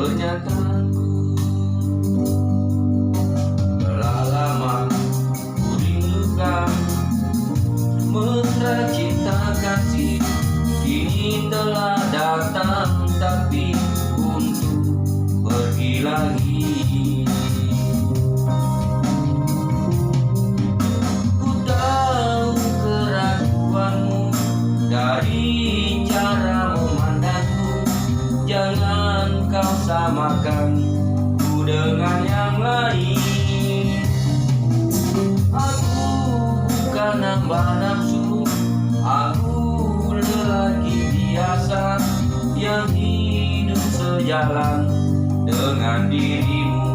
Pernyataanku telah lama ku rindukan, mesra cinta kasih kini telah datang, tapi untuk pergi lagi. Ku tahu keraguanmu dari cara memandangku, jangan kau samakan ku dengan yang lain. Aku bukan hamba nafsu, aku lelaki biasa yang hidup sejalan dengan dirimu.